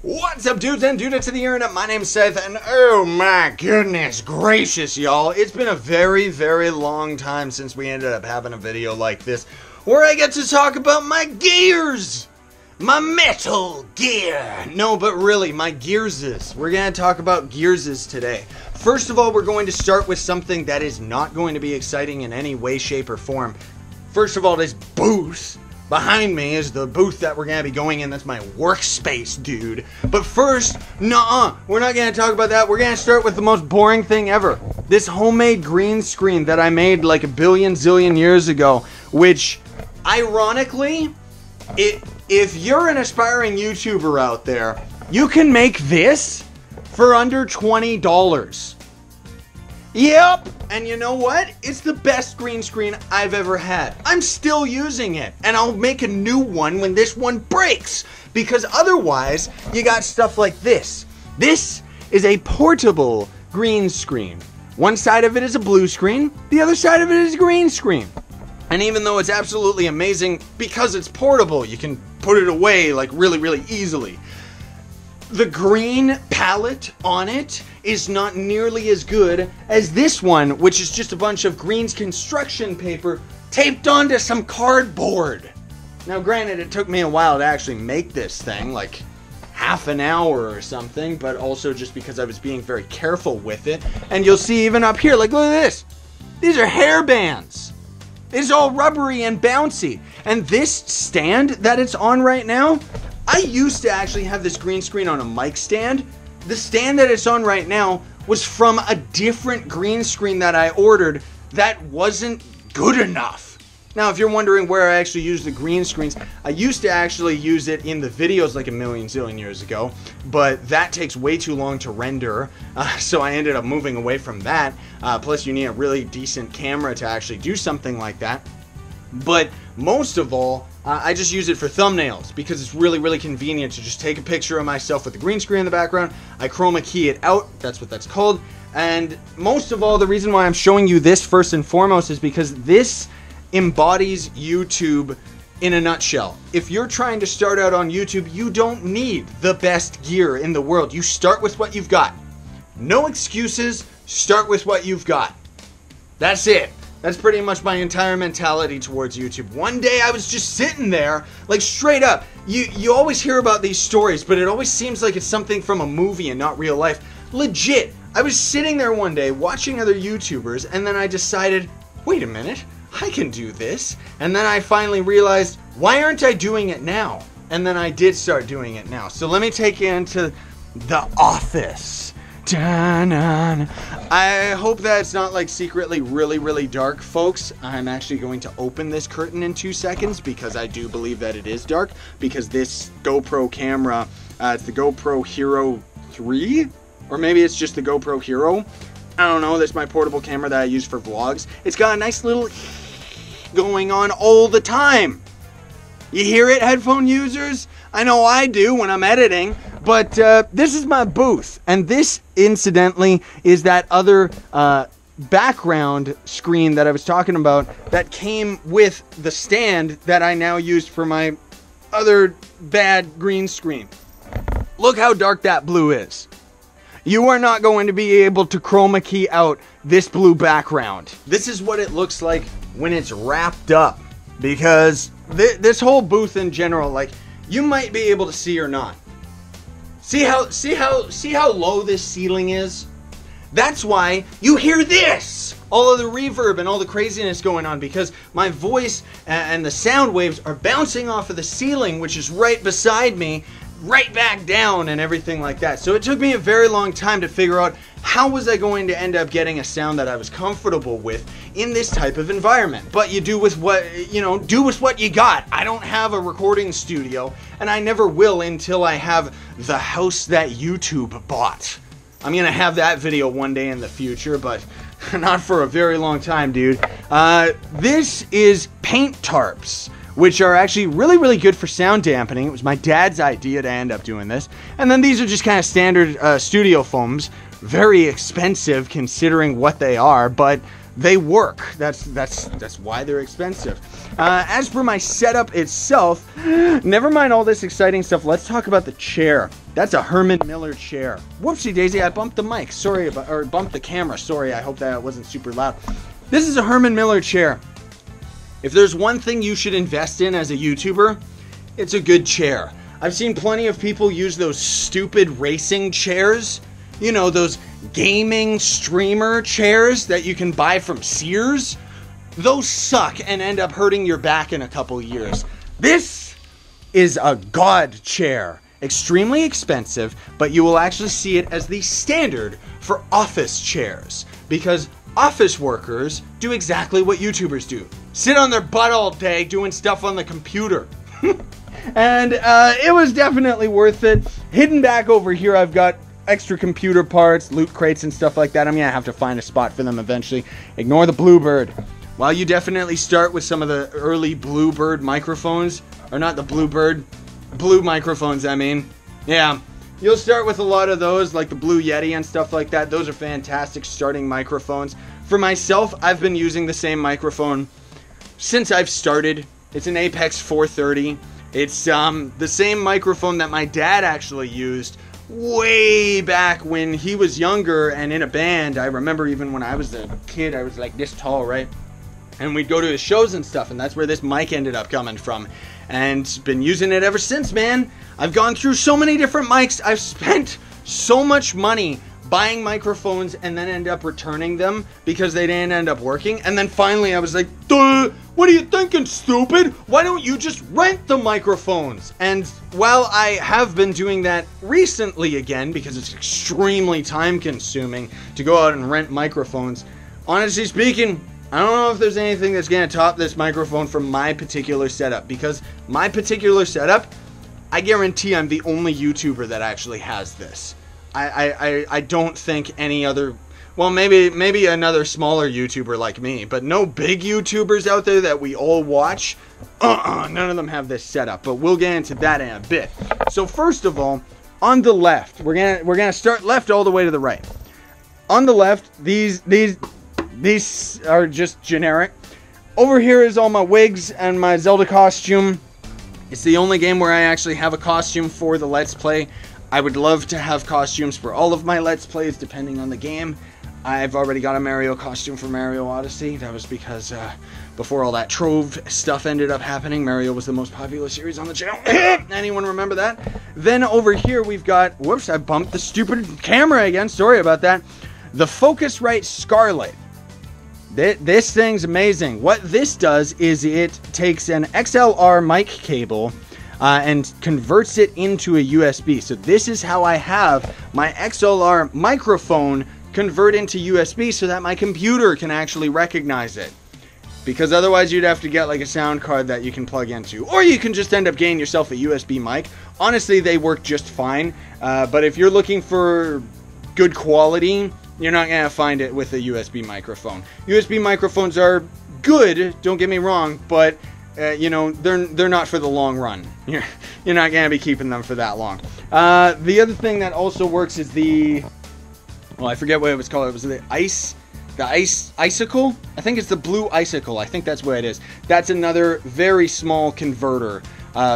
What's up, dudes and dudettes of the internet? My name's Seth, and oh my goodness gracious, y'all. It's been a very, very long time since we ended up having a video like this, where I get to talk about my gears! My metal gear! No, but really, my gearses. We're gonna talk about gearses today. First of all, we're going to start with something that is not going to be exciting in any way, shape, or form. First of all, this booth. Behind me is the booth that we're gonna be going in. That's my workspace, dude. But first, we're not gonna talk about that. We're gonna start with the most boring thing ever. This homemade green screen that I made like a billion zillion years ago, which, ironically, if you're an aspiring YouTuber out there, you can make this for under $20. Yep, and you know what? It's the best green screen I've ever had. I'm still using it, and I'll make a new one when this one breaks, because otherwise, you got stuff like this. This is a portable green screen. One side of it is a blue screen, the other side of it is a green screen. And even though it's absolutely amazing, because it's portable, you can put it away like really, really easily. The green palette on it is not nearly as good as this one, which is just a bunch of green construction paper taped onto some cardboard. Now granted, it took me a while to actually make this thing, like half an hour or something, but also just because I was being very careful with it. And you'll see even up here, like, look at this. These are hair bands. It's all rubbery and bouncy. And this stand that it's on right now, I used to actually have this green screen on a mic stand. The stand that it's on right now was from a different green screen that I ordered that wasn't good enough. Now, if you're wondering where I actually use the green screens, I used to actually use it in the videos like a million zillion years ago, but that takes way too long to render, so I ended up moving away from that. Plus, you need a really decent camera to actually do something like that. But most of all, I just use it for thumbnails because it's really, really convenient to just take a picture of myself with the green screen in the background. I chroma key it out. That's what that's called. And most of all, the reason why I'm showing you this first and foremost is because this embodies YouTube in a nutshell. If you're trying to start out on YouTube, you don't need the best gear in the world. You start with what you've got. No excuses. Start with what you've got. That's it. That's pretty much my entire mentality towards YouTube. One day I was just sitting there, like straight up. You always hear about these stories, but it always seems like it's something from a movie and not real life. Legit, I was sitting there one day watching other YouTubers, and then I decided, wait a minute, I can do this. And then I finally realized, why aren't I doing it now? And then I did start doing it now. So let me take you into the office. I hope that it's not like secretly really, really dark, folks. I'm actually going to open this curtain in 2 seconds because I do believe that it is dark, because this GoPro camera, it's the GoPro Hero 3, or maybe it's just the GoPro Hero. I don't know. This is my portable camera that I use for vlogs. It's got a nice little going on all the time. You hear it, headphone users? I know I do when I'm editing. But this is my booth, and this, incidentally, is that other background screen that I was talking about that came with the stand that I now used for my other bad green screen. Look how dark that blue is. You are not going to be able to chroma key out this blue background. This is what it looks like when it's wrapped up, because this whole booth in general, like, you might be able to see or not. See how low this ceiling is? That's why you hear this! All of the reverb and all the craziness going on, because my voice and the sound waves are bouncing off of the ceiling, which is right beside me, right back down and everything like that. So it took me a very long time to figure out how was I going to end up getting a sound that I was comfortable with in this type of environment. But you do with what, do with what you got. I don't have a recording studio, and I never will until I have the house that YouTube bought. I'm gonna have that video one day in the future, but not for a very long time, dude. This is paint tarps, which are actually really, really good for sound dampening. It was my dad's idea to end up doing this. And then these are just kind of standard studio foams. Very expensive considering what they are, but they work. That's why they're expensive. As for my setup itself, never mind all this exciting stuff. Let's talk about the chair. That's a Herman Miller chair. Whoopsie daisy, I bumped the mic. Sorry about, or bumped the camera. Sorry, I hope that wasn't super loud. This is a Herman Miller chair. If there's one thing you should invest in as a YouTuber, it's a good chair. I've seen plenty of people use those stupid racing chairs. You know, those gaming streamer chairs that you can buy from Sears. Those suck and end up hurting your back in a couple years. This is a god chair. Extremely expensive, but you will actually see it as the standard for office chairs. Because office workers do exactly what YouTubers do. Sit on their butt all day doing stuff on the computer. And it was definitely worth it. Hidden back over here, I've got extra computer parts, loot crates and stuff like that. I'm gonna have to find a spot for them eventually. Ignore the Bluebird. While you definitely start with some of the early Bluebird microphones, or not the Bluebird, Blue microphones, I mean. Yeah, you'll start with a lot of those, like the Blue Yeti and stuff like that. Those are fantastic starting microphones. For myself, I've been using the same microphone since I've started. It's an Apex 430. It's the same microphone that my dad actually used way back when he was younger and in a band. I remember even when I was a kid, I was like this tall, right? And we'd go to his shows and stuff, and that's where this mic ended up coming from. And been using it ever since, man. I've gone through so many different mics. I've spent so much money buying microphones and then end up returning them because they didn't end up working. And then finally I was like, duh, what are you thinking, stupid? Why don't you just rent the microphones? And while I have been doing that recently again, because it's extremely time consuming to go out and rent microphones, honestly speaking, I don't know if there's anything that's going to top this microphone for my particular setup. Because my particular setup, I guarantee I'm the only YouTuber that actually has this. I don't think any other, well, maybe another smaller YouTuber like me, but no big YouTubers out there that we all watch, none of them have this setup, but we'll get into that in a bit. So first of all, on the left, we're gonna start left all the way to the right. On the left, these are just generic. Over here is all my wigs and my Zelda costume. It's the only game where I actually have a costume for the Let's Play. I would love to have costumes for all of my Let's Plays, depending on the game. I've already got a Mario costume for Mario Odyssey. That was because before all that Trove stuff ended up happening, Mario was the most popular series on the channel. Anyone remember that? Then over here we've got, whoops, I bumped the stupid camera again. Sorry about that. The Focusrite Scarlett. This thing's amazing. What this does is it takes an XLR mic cable and converts it into a USB. So this is how I have my XLR microphone convert into USB so that my computer can actually recognize it. Because otherwise you'd have to get like a sound card that you can plug into. Or you can just end up getting yourself a USB mic. Honestly, they work just fine. But if you're looking for good quality, you're not going to find it with a USB microphone. USB microphones are good, don't get me wrong, but you know, they're not for the long run. You're not going to be keeping them for that long. The other thing that also works is the, well, I forget what it was called. It was the icicle. I think it's the blue icicle. I think that's what it is. That's another very small converter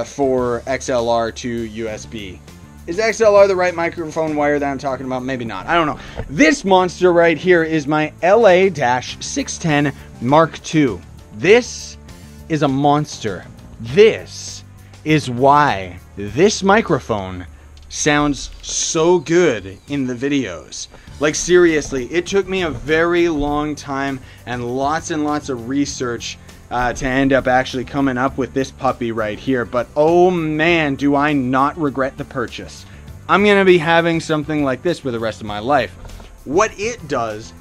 for XLR to USB. Is XLR the right microphone wire that I'm talking about? Maybe not. I don't know. This monster right here is my LA-610 Mark II. This is a monster. This is why this microphone sounds so good in the videos. Like seriously, it took me a very long time and lots of research to end up actually coming up with this puppy right here. But oh man, do I not regret the purchase. I'm going to be having something like this for the rest of my life. What it does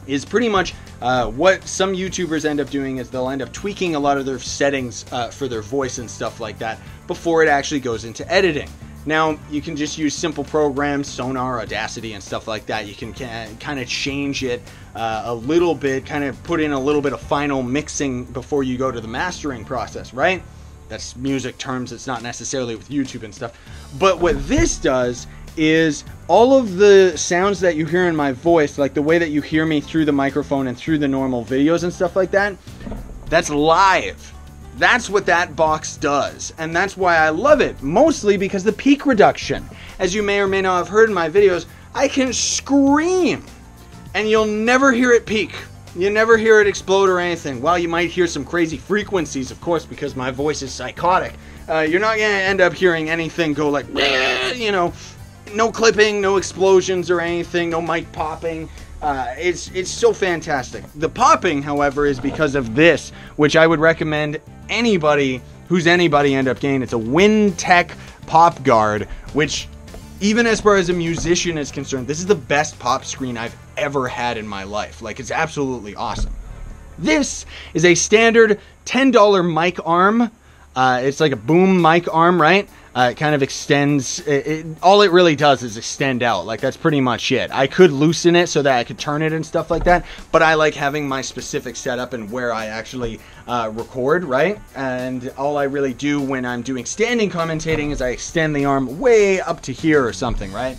is pretty much what some YouTubers end up doing is they'll end up tweaking a lot of their settings for their voice and stuff like that before it actually goes into editing. Now, you can just use simple programs, Sonar, Audacity, and stuff like that. You can kind of change it a little bit, kind of put in a little bit of final mixing before you go to the mastering process, right? That's music terms. It's not necessarily with YouTube and stuff. But what this does is all of the sounds that you hear in my voice, like the way that you hear me through the microphone and through the normal videos and stuff like that, that's live. That's what that box does, and that's why I love it, mostly because the peak reduction. As you may or may not have heard in my videos, I can scream, and you'll never hear it peak. You never hear it explode or anything. While you might hear some crazy frequencies, of course, because my voice is psychotic, you're not going to end up hearing anything go like, you know, no clipping, no explosions or anything, no mic popping. It's so fantastic. The popping, however, is because of this, which I would recommend anybody who's anybody end up getting. It's a Wintech pop guard, which even as far as a musician is concerned, this is the best pop screen I've ever had in my life. Like, it's absolutely awesome. This is a standard $10 mic arm. It's like a boom mic arm, right? It kind of extends, all it really does is extend out. Like, that's pretty much it. I could loosen it so that I could turn it and stuff like that, but I like having my specific setup and where I actually record, right? And all I really do when I'm doing standing commentating is I extend the arm way up to here or something, right?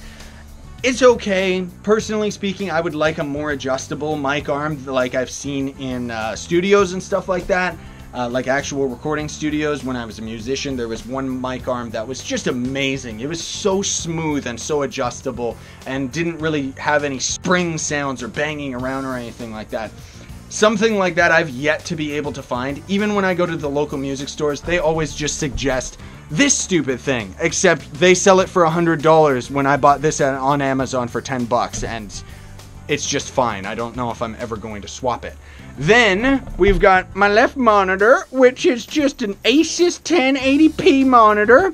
It's okay. Personally speaking, I would like a more adjustable mic arm like I've seen in studios and stuff like that. Like actual recording studios. When I was a musician, there was one mic arm that was just amazing. It was so smooth and so adjustable and didn't really have any spring sounds or banging around or anything like that. Something like that I've yet to be able to find. Even when I go to the local music stores, they always just suggest this stupid thing, except they sell it for $100 when I bought this on Amazon for 10 bucks, and it's just fine. I don't know if I'm ever going to swap it. Then we've got my left monitor, which is just an Asus 1080p monitor.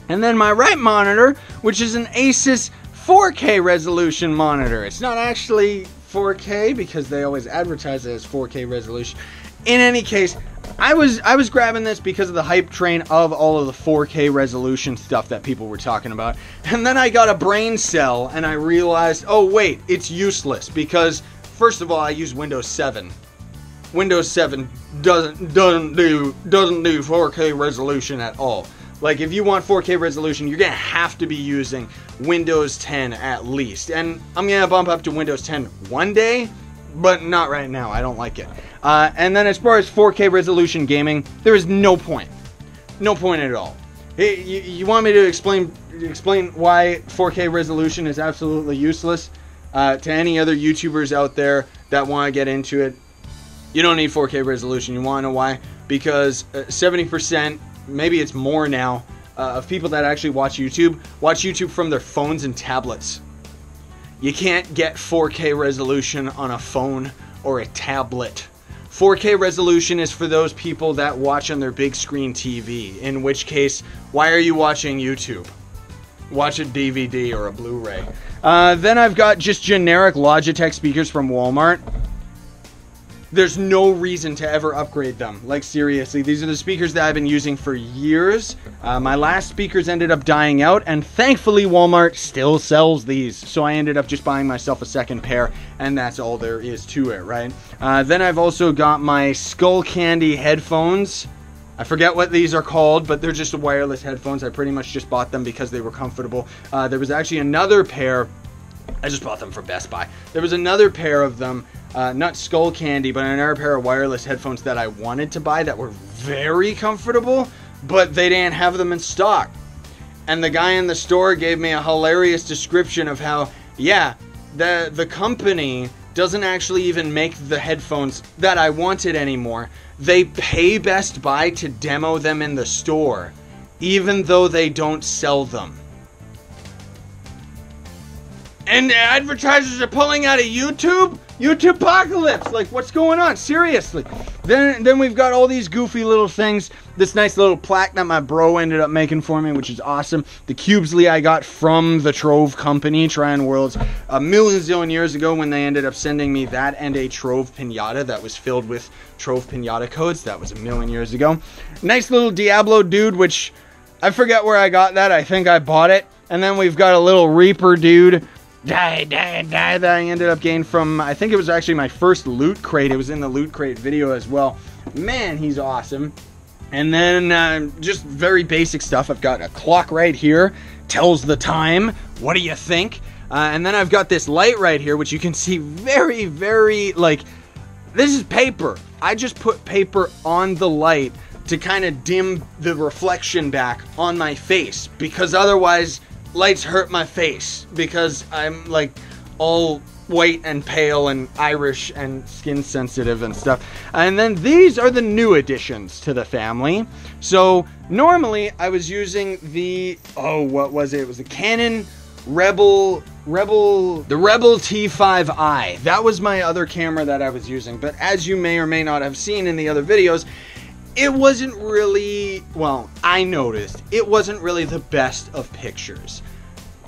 And then my right monitor, which is an Asus 4K resolution monitor. It's not actually 4K because they always advertise it as 4K resolution. In any case, I was grabbing this because of the hype train of all of the 4K resolution stuff that people were talking about. And then I got a brain cell and I realized, oh wait, it's useless because first of all, I use Windows 7. Windows 7 doesn't do 4K resolution at all. Like, if you want 4K resolution, you're gonna have to be using Windows 10 at least. And I'm gonna bump up to Windows 10 one day, but not right now. I don't like it. And then as far as 4K resolution gaming, there is no point. No point at all. Hey, you want me to explain why 4K resolution is absolutely useless to any other YouTubers out there that want to get into it? You don't need 4K resolution. You want to know why? Because 70%, maybe it's more now, of people that actually watch YouTube from their phones and tablets. You can't get 4K resolution on a phone or a tablet. 4K resolution is for those people that watch on their big screen TV, in which case, why are you watching YouTube? Watch a DVD or a Blu-ray. Then I've got just generic Logitech speakers from Walmart. There's no reason to ever upgrade them. Like, seriously, these are the speakers that I've been using for years. My last speakers ended up dying out, and thankfully Walmart still sells these. So I ended up just buying myself a second pair, and that's all there is to it, right? Then I've also got my Skullcandy Headphones. I forget what these are called, but they're just wireless headphones. I pretty much just bought them because they were comfortable. There was actually another pair. I just bought them from Best Buy. There was another pair of them, not Skullcandy, but another pair of wireless headphones that I wanted to buy that were very comfortable, but they didn't have them in stock. And the guy in the store gave me a hilarious description of how, yeah, the company doesn't actually even make the headphones that I wanted anymore. They pay Best Buy to demo them in the store, even though they don't sell them. And advertisers are pulling out of YouTube? YouTube-pocalypse! Like, what's going on? Seriously. Then we've got all these goofy little things. This nice little plaque that my bro ended up making for me, which is awesome. The Cubesley I got from the Trove company, Tryon Worlds, a million years ago when they ended up sending me that and a Trove pinata that was filled with Trove pinata codes. That was a million years ago. Nice little Diablo dude, which I forget where I got that. I think I bought it. And then we've got a little Reaper dude. Die, that I ended up getting from, I think it was actually my first Loot Crate. It was in the Loot Crate video as well. Man, he's awesome. And then just very basic stuff. I've got a clock right here. Tells the time What do you think? And then I've got this light right here, which you can see very, very, like, this is paper. I just put paper on the light to kind of dim the reflection back on my face, because otherwise lights hurt my face, because I'm like all white and pale and Irish and skin sensitive and stuff. And then these are the new additions to the family. So normally I was using the, what was it? It was the Canon Rebel T5i. That was my other camera that I was using. But as you may or may not have seen in the other videos, it wasn't really, well, I noticed it wasn't really the best of pictures.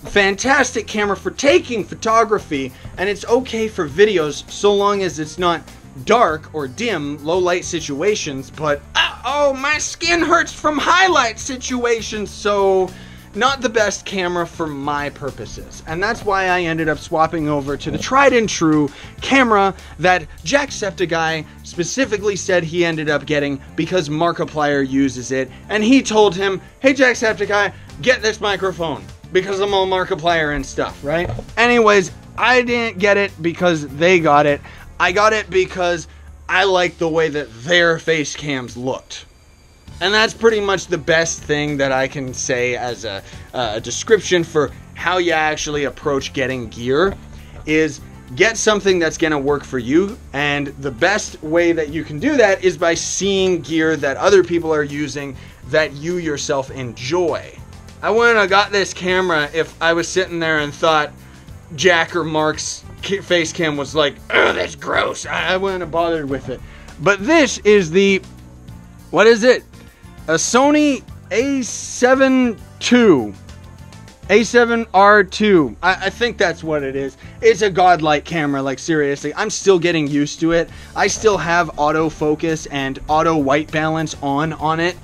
Fantastic camera for taking photography, and it's okay for videos so long as it's not dark or dim, low light situations, but oh, my skin hurts from highlight situations, so not the best camera for my purposes. And that's why I ended up swapping over to the tried and true camera that Jacksepticeye specifically said he ended up getting because Markiplier uses it, and he told him, hey Jacksepticeye, get this microphone, because I'm all Markiplier and stuff, right? Anyways, I didn't get it because they got it. I got it because I liked the way that their face cams looked. And that's pretty much the best thing that I can say as a description for how you actually approach getting gear, is get something that's going to work for you. And the best way that you can do that is by seeing gear that other people are using that you yourself enjoy. I wouldn't have got this camera if I was sitting there and thought Jack or Mark's face cam was like, oh, that's gross. I wouldn't have bothered with it. But this is the, what is it? A Sony A7 II. A7R2. I think that's what it is. It's a godlike camera, like seriously. I'm still getting used to it. I still have autofocus and auto white balance on it,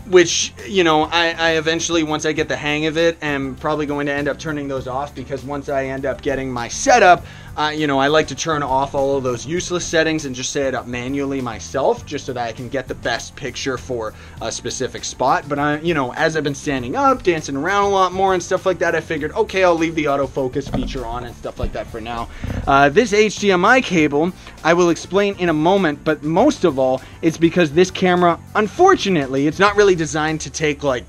which, you know, I eventually, once I get the hang of it, am probably going to end up turning those off, because once I end up getting my setup, you know, I like to turn off all of those useless settings and just set it up manually myself, just so that I can get the best picture for a specific spot. But you know, as I've been standing up, dancing around a lot more and stuff like that, I figured, okay, I'll leave the autofocus feature on and stuff like that for now. This HDMI cable, I will explain in a moment, but most of all, it's because this camera, unfortunately, it's not really designed to take like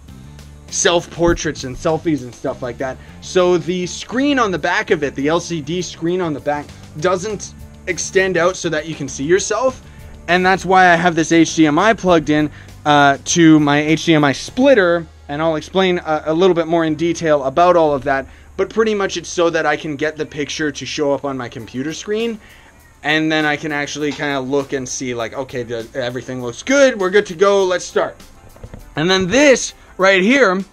self-portraits and selfies and stuff like that. So the screen on the back of it, the LCD screen on the back, doesn't extend out so that you can see yourself. And that's why I have this HDMI plugged in to my Hdmi Splitter, and I'll explain a little bit more in detail about all of that. But pretty much it's so that I can get the picture to show up on my computer screen, and then I can actually kind of look and see like, okay, everything looks good, we're good to go, let's start. And then this right here,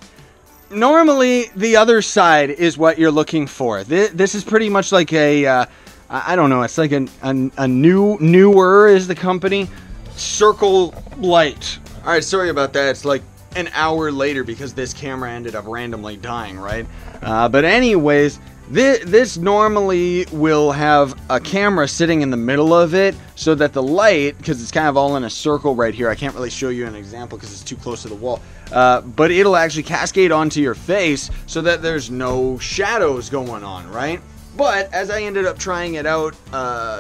normally the other side is what you're looking for. This is pretty much like a, I don't know, it's like a newer is the company, Circle Light. Alright, sorry about that, it's like an hour later because this camera ended up randomly dying, right? But anyways, this normally will have a camera sitting in the middle of it so that the light, because it's kind of all in a circle right here, I can't really show you an example because it's too close to the wall, but it'll actually cascade onto your face so that there's no shadows going on, right? But as I ended up trying it out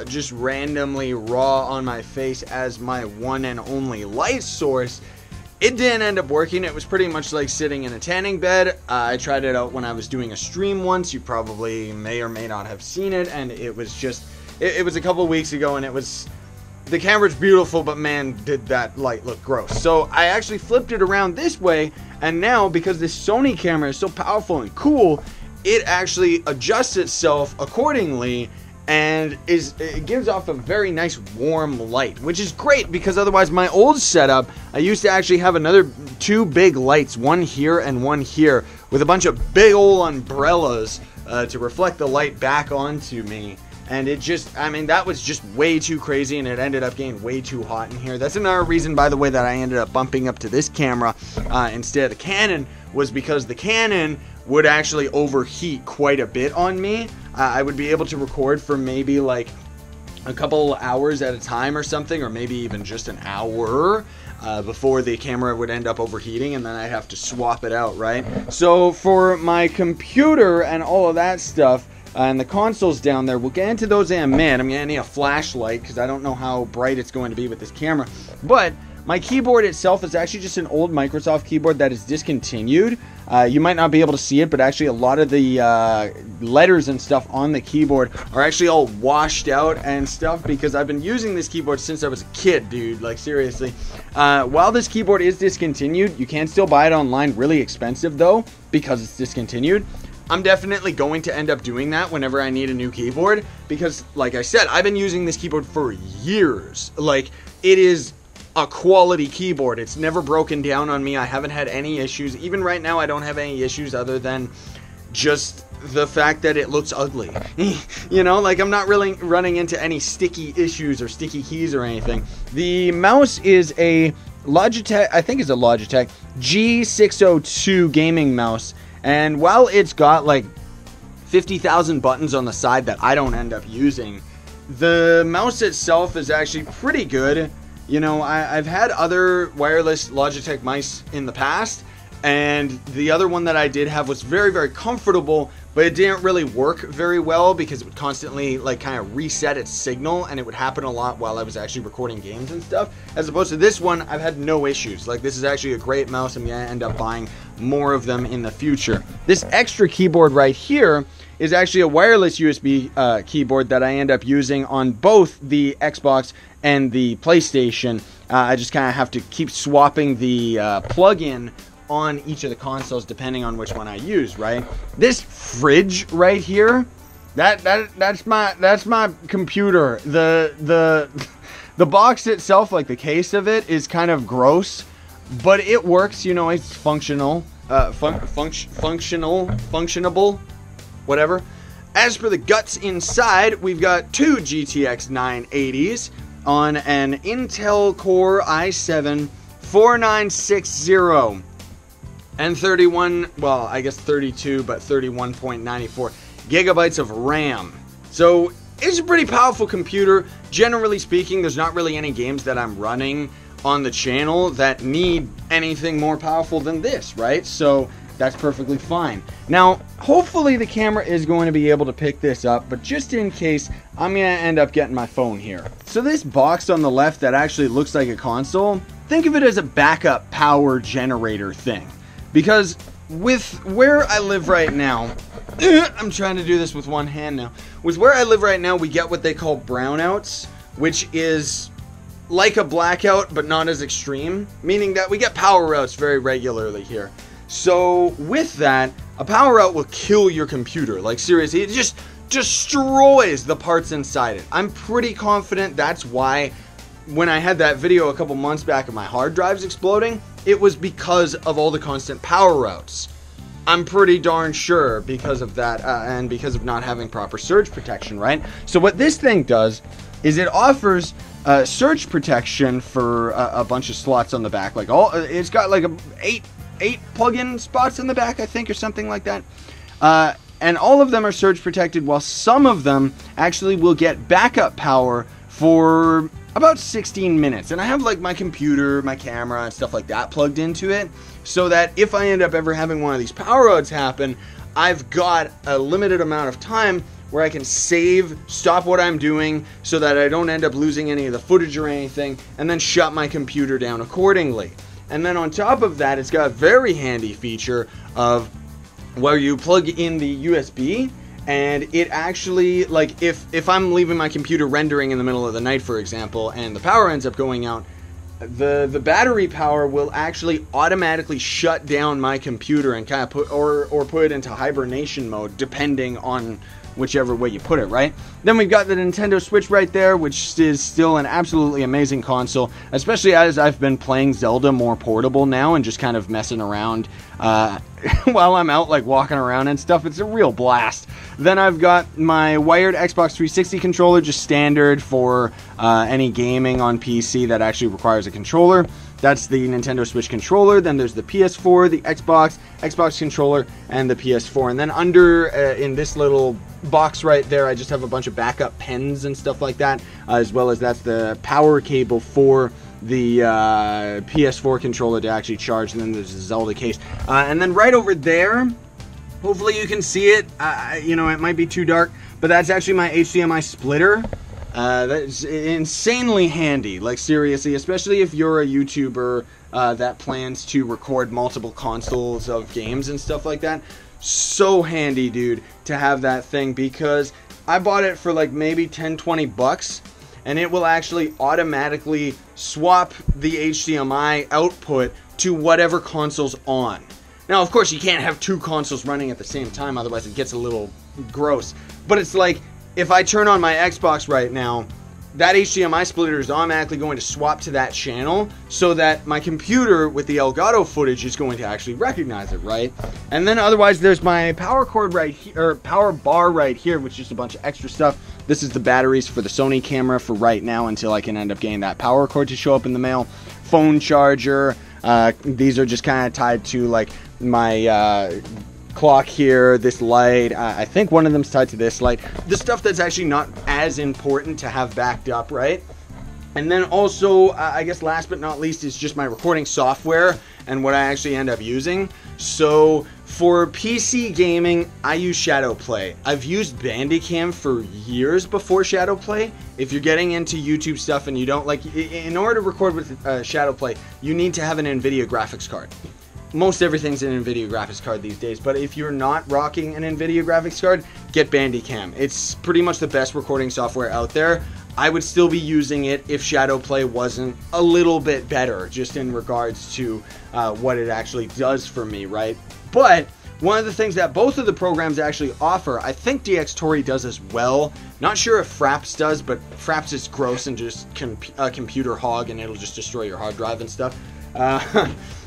just randomly raw on my face as my one and only light source, it didn't end up working. It was pretty much like sitting in a tanning bed. I tried it out when I was doing a stream once. You probably may or may not have seen it, and it was just, it was a couple weeks ago, and it was, the camera's beautiful, but man, did that light look gross. So I actually flipped it around this way, and now because this Sony camera is so powerful and cool, it actually adjusts itself accordingly, and it gives off a very nice warm light, which is great, because otherwise my old setup, I used to actually have two big lights, one here and one here, with a bunch of big old umbrellas to reflect the light back onto me. And it just, I mean, that was just way too crazy, and it ended up getting way too hot in here. That's another reason, by the way, that I ended up bumping up to this camera instead of the Canon, was because the Canon would actually overheat quite a bit on me. I would be able to record for maybe like a couple hours at a time or something, or maybe even just an hour before the camera would end up overheating, and then I'd have to swap it out, right? So for my computer and all of that stuff, and the consoles down there, we'll get into those in a minute. I'm going to need a flashlight because I don't know how bright it's going to be with this camera. But my keyboard itself is actually just an old Microsoft keyboard that is discontinued. You might not be able to see it, but actually a lot of the letters and stuff on the keyboard are actually all washed out and stuff because I've been using this keyboard since I was a kid, dude. Like, seriously. While this keyboard is discontinued, you can still buy it online really expensive, though, because it's discontinued. I'm definitely going to end up doing that whenever I need a new keyboard because, like I said, I've been using this keyboard for years. Like, it is a quality keyboard. It's never broken down on me. I haven't had any issues. Even right now, I don't have any issues other than just the fact that it looks ugly. You know, like, I'm not really running into any sticky issues or sticky keys or anything. The mouse is a Logitech, I think it's a Logitech G602 gaming mouse. And while it's got like 50,000 buttons on the side that I don't end up using, the mouse itself is actually pretty good. You know, I've had other wireless Logitech mice in the past, and the other one that I did have was very, very comfortable, but it didn't really work very well because it would constantly like kind of reset its signal, and it would happen a lot while I was actually recording games and stuff. As opposed to this one, I've had no issues. Like, this is actually a great mouse. I'm gonna end up buying more of them in the future. This extra keyboard right here is actually a wireless USB keyboard that I end up using on both the Xbox and the PlayStation. I just kind of have to keep swapping the plug-in on each of the consoles depending on which one I use, right? This fridge right here, that's my computer. The box itself, like the case of it, is kind of gross, but it works. You know, it's functional, functionable, whatever. As for the guts inside, we've got two GTX 980s on an Intel Core i7 4960 and 31, well, I guess 32, but 31.94 gigabytes of RAM. So it's a pretty powerful computer. Generally speaking, there's not really any games that I'm running on the channel that need anything more powerful than this, right? So that's perfectly fine. Now, hopefully the camera is going to be able to pick this up, but just in case, I'm going to end up getting my phone here. So this box on the left that actually looks like a console, think of it as a backup power generator thing. Because with where I live right now, I'm trying to do this with one hand now. With where I live right now, we get what they call brownouts, which is like a blackout, but not as extreme, meaning that we get power outs very regularly here. So with that, a power out will kill your computer. Like, seriously, it just destroys the parts inside it. I'm pretty confident that's why when I had that video a couple months back of my hard drives exploding, it was because of all the constant power outs. I'm pretty darn sure because of that, and because of not having proper surge protection, right? So what this thing does is it offers surge protection for a bunch of slots on the back. Like, it's got like eight plug-in spots in the back, I think, or something like that. And all of them are surge protected, while some of them actually will get backup power for about 16 minutes. And I have like my computer, my camera, and stuff like that plugged into it, so that if I end up ever having one of these power outs happen, I've got a limited amount of time where I can save, stop what I'm doing, so that I don't end up losing any of the footage or anything, and then shut my computer down accordingly. And then on top of that, it's got a very handy feature of where you plug in the USB, and it actually, like, if I'm leaving my computer rendering in the middle of the night, for example, and the power ends up going out, the battery power will actually automatically shut down my computer and kind of put it into hibernation mode, depending on whichever way you put it, right? Then we've got the Nintendo Switch right there, which is still an absolutely amazing console, especially as I've been playing Zelda more portable now and just kind of messing around while I'm out, like, walking around and stuff. It's a real blast. Then I've got my wired Xbox 360 controller, just standard for any gaming on PC that actually requires a controller. That's the Nintendo Switch controller. Then there's the PS4, the Xbox controller, and the PS4. And then under in this little box right there, I just have a bunch of backup pens and stuff like that, as well as that's the power cable for the PS4 controller to actually charge. And then there's the Zelda case. And then right over there, hopefully you can see it. You know, it might be too dark, but that's actually my HDMI splitter. That's insanely handy, like seriously, especially if you're a YouTuber that plans to record multiple consoles of games and stuff like that. So handy, dude, to have that thing, because I bought it for like maybe 10-20 bucks, and it will actually automatically swap the HDMI output to whatever console's on. Now, of course, you can't have two consoles running at the same time, otherwise it gets a little gross. But it's like, if I turn on my Xbox right now, that HDMI splitter is automatically going to swap to that channel, so that my computer with the Elgato footage is going to actually recognize it, right? And then otherwise, there's my power cord right here, or power bar right here, which is just a bunch of extra stuff. This is the batteries for the Sony camera for right now, until I can end up getting that power cord to show up in the mail. Phone charger. These are just kind of tied to like my clock here, this light. I think one of them's tied to this light. The stuff that's actually not as important to have backed up, right? And then also, I guess last but not least, is just my recording software and what I actually end up using. So for PC gaming, I use Shadowplay. I've used Bandicam for years before Shadowplay. If you're getting into YouTube stuff and you don't like, in order to record with Shadowplay, you need to have an NVIDIA graphics card. Most everything's an NVIDIA graphics card these days, but if you're not rocking an NVIDIA graphics card, get Bandicam. It's pretty much the best recording software out there. I would still be using it if Shadowplay wasn't a little bit better, just in regards to what it actually does for me, right? But one of the things that both of the programs actually offer, I think DxTory does as well. Not sure if Fraps does, but Fraps is gross and just a computer hog, and it'll just destroy your hard drive and stuff.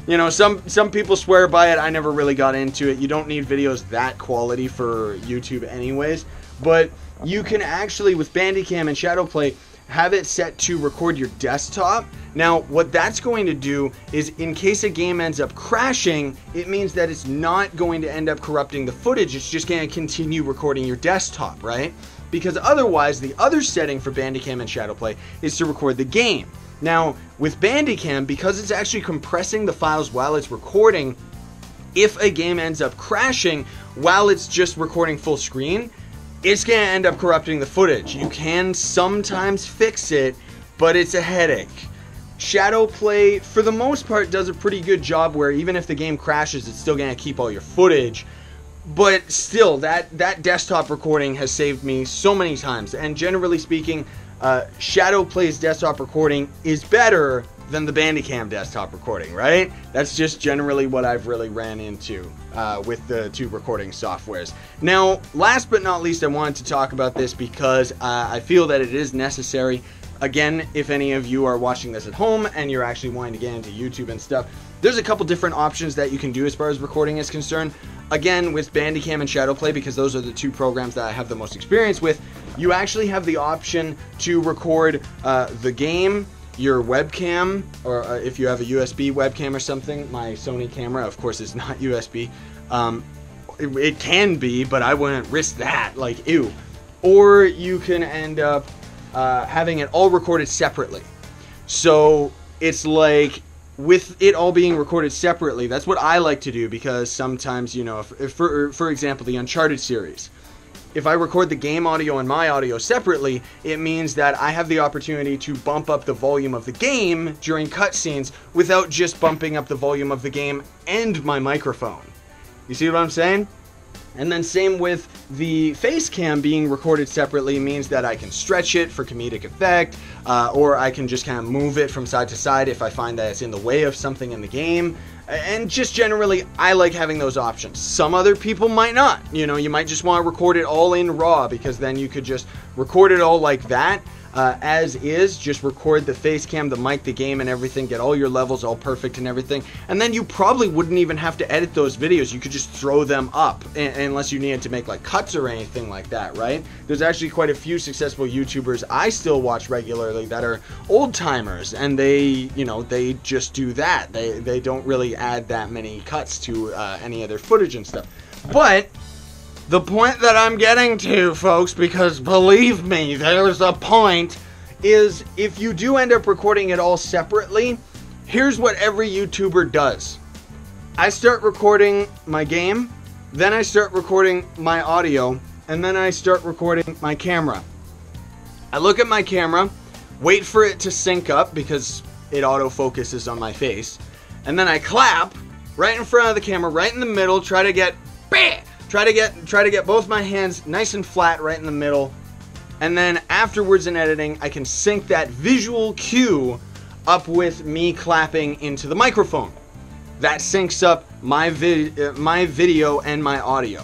You know, some people swear by it. I never really got into it. You don't need videos that quality for YouTube anyways. But you can actually, with Bandicam and Shadowplay, have it set to record your desktop. Now, what that's going to do is, in case a game ends up crashing, it means that it's not going to end up corrupting the footage. It's just going to continue recording your desktop, right? Because otherwise, the other setting for Bandicam and Shadowplay is to record the game. Now, with Bandicam, because it's actually compressing the files while it's recording, if a game ends up crashing while it's just recording full screen, it's going to end up corrupting the footage. You can sometimes fix it, but it's a headache. Shadowplay, for the most part, does a pretty good job where even if the game crashes, it's still going to keep all your footage. But still, that desktop recording has saved me so many times. And generally speaking, Shadowplay's desktop recording is better than the Bandicam desktop recording, right? That's just generally what I've really ran into with the two recording softwares. Now, last but not least, I wanted to talk about this because I feel that it is necessary. Again, if any of you are watching this at home and you're actually wanting to get into YouTube and stuff, there's a couple different options that you can do as far as recording is concerned. Again, with Bandicam and Shadowplay, because those are the two programs that I have the most experience with, you actually have the option to record the game, your webcam, or if you have a USB webcam or something. My Sony camera, of course, is not USB. It can be, but I wouldn't risk that, like, ew. Or you can end up having it all recorded separately. So it's like, with it all being recorded separately, that's what I like to do, because sometimes, you know, if for example, the Uncharted series, if I record the game audio and my audio separately, it means that I have the opportunity to bump up the volume of the game during cutscenes without just bumping up the volume of the game and my microphone. You see what I'm saying? And then same with the face cam being recorded separately means that I can stretch it for comedic effect, or I can just kind of move it from side to side if I find that it's in the way of something in the game. And just generally, I like having those options. Some other people might not. You know, you might just want to record it all in RAW, because then you could just record it all like that. As is, just record the face cam, the mic, the game, and everything, get all your levels all perfect and everything, and then you probably wouldn't even have to edit those videos. You could just throw them up, unless you needed to make like cuts or anything like that, right? There's actually quite a few successful YouTubers I still watch regularly that are old timers, and they, you know, they just do that. They don't really add that many cuts to any of their footage and stuff. But the point that I'm getting to, folks, because believe me, there's a point, is if you do end up recording it all separately, here's what every YouTuber does. I start recording my game, then I start recording my audio, and then I start recording my camera. I look at my camera, wait for it to sync up because it autofocuses on my face, and then I clap right in front of the camera, right in the middle, try to get both my hands nice and flat right in the middle, and then afterwards in editing I can sync that visual cue up with me clapping into the microphone. That syncs up my video and my audio.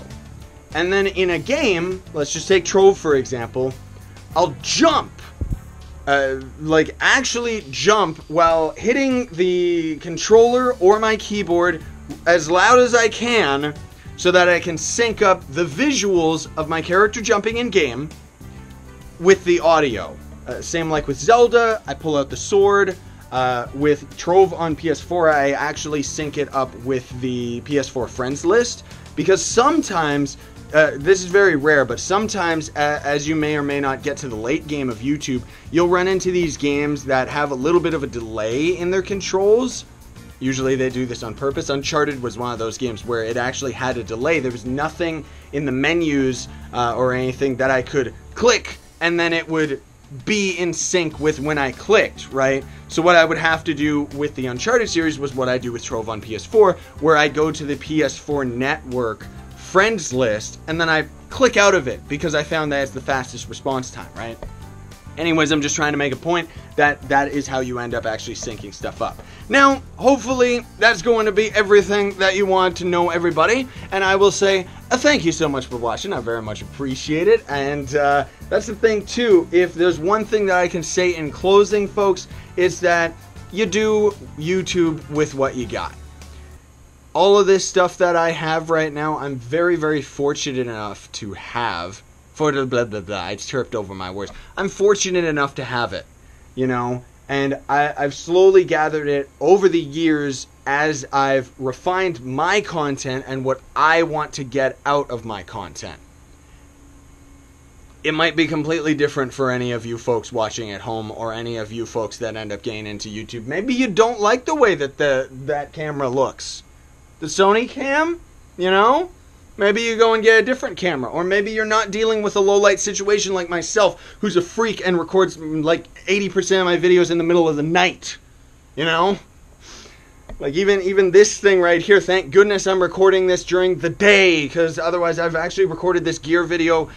And then in a game, let's just take Trove for example, I'll jump, like actually jump while hitting the controller or my keyboard as loud as I can, so that I can sync up the visuals of my character jumping in game with the audio. Same like with Zelda, I pull out the sword. With Trove on PS4, I actually sync it up with the PS4 friends list, because sometimes, this is very rare, but sometimes, as you may or may not get to the late game of YouTube, you'll run into these games that have a little bit of a delay in their controls. Usually they do this on purpose. Uncharted was one of those games where it actually had a delay. There was nothing in the menus or anything that I could click and then it would be in sync with when I clicked, right? So what I would have to do with the Uncharted series was what I do with Trove on PS4, where I go to the PS4 network friends list and then I click out of it because I found that it's the fastest response time, right? Anyways, I'm just trying to make a point that that is how you end up actually syncing stuff up. Now, hopefully, that's going to be everything that you want to know, everybody. And I will say thank you so much for watching. I very much appreciate it. And that's the thing, too. If there's one thing that I can say in closing, folks, is that you do YouTube with what you got. All of this stuff that I have right now, I'm very, very fortunate enough to have. I tripped over my words. I'm fortunate enough to have it, you know, and I've slowly gathered it over the years as I've refined my content and what I want to get out of my content. It might be completely different for any of you folks watching at home or any of you folks that end up getting into YouTube. Maybe you don't like the way that that camera looks. The Sony cam, you know? Maybe you go and get a different camera, or maybe you're not dealing with a low light situation like myself, who's a freak and records like 80% of my videos in the middle of the night, you know? Like even this thing right here, thank goodness I'm recording this during the day, because otherwise I've actually recorded this gear video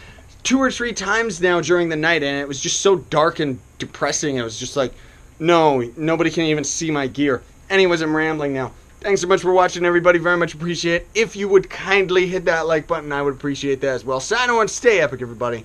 2 or 3 times now during the night, and it was just so dark and depressing. It was just like, no, nobody can even see my gear. Anyways, I'm rambling now. Thanks so much for watching, everybody. Very much appreciate it. If you would kindly hit that like button, I would appreciate that as well. Sign on, stay epic, everybody.